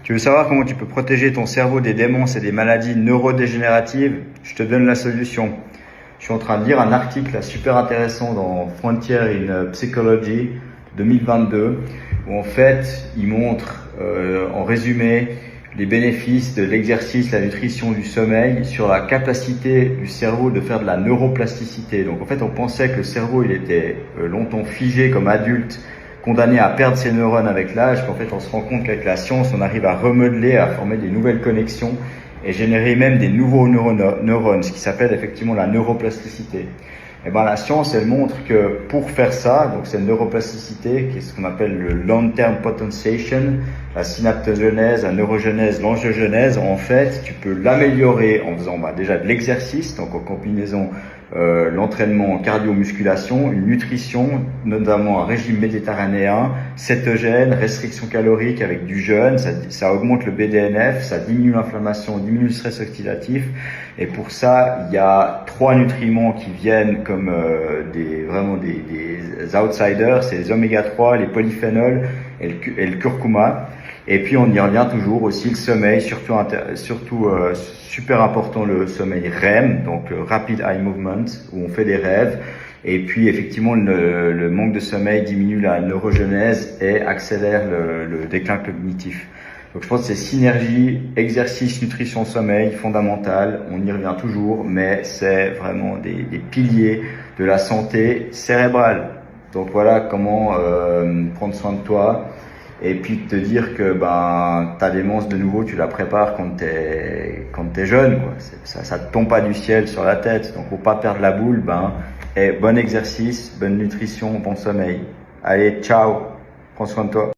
Tu veux savoir comment tu peux protéger ton cerveau des démences et des maladies neurodégénératives? Je te donne la solution. Je suis en train de lire un article là, super intéressant dans Frontier in Psychology 2022 où en fait il montre en résumé les bénéfices de l'exercice, la nutrition, du sommeil sur la capacité du cerveau de faire de la neuroplasticité. Donc en fait on pensait que le cerveau il était longtemps figé comme adulte, condamné à perdre ses neurones avec l'âge, qu'en fait on se rend compte qu'avec la science on arrive à remodeler, à former des nouvelles connexions et générer même des nouveaux neurones, ce qui s'appelle effectivement la neuroplasticité. Et ben la science elle montre que pour faire ça, donc cette neuroplasticité, qui est ce qu'on appelle le long-term potentiation, la synaptogenèse, la neurogenèse, l'angiogenèse, en fait tu peux l'améliorer en faisant déjà de l'exercice, donc en combinaison l'entraînement en cardio-musculation, une nutrition, notamment un régime méditerranéen, cétogène, restriction calorique avec du jeûne, ça augmente le BDNF, ça diminue l'inflammation, diminue le stress oxydatif. Et pour ça, il y a 3 nutriments qui viennent comme vraiment des outsiders, c'est les oméga 3, les polyphénols et le curcuma. Et puis on y revient toujours aussi le sommeil, surtout super important le sommeil REM, donc Rapid Eye Movement, où on fait des rêves. Et puis effectivement le manque de sommeil diminue la neurogenèse et accélère le déclin cognitif. Donc je pense que c'est synergie, exercice, nutrition, sommeil, fondamental. On y revient toujours, mais c'est vraiment des piliers de la santé cérébrale. Donc voilà comment prendre soin de toi. Et puis te dire que ta démence de nouveau tu la prépares quand t'es jeune, quoi. Ça te tombe pas du ciel sur la tête, donc faut pas perdre la boule. Et bon exercice, bonne nutrition, bon sommeil. Allez, ciao, prends soin de toi.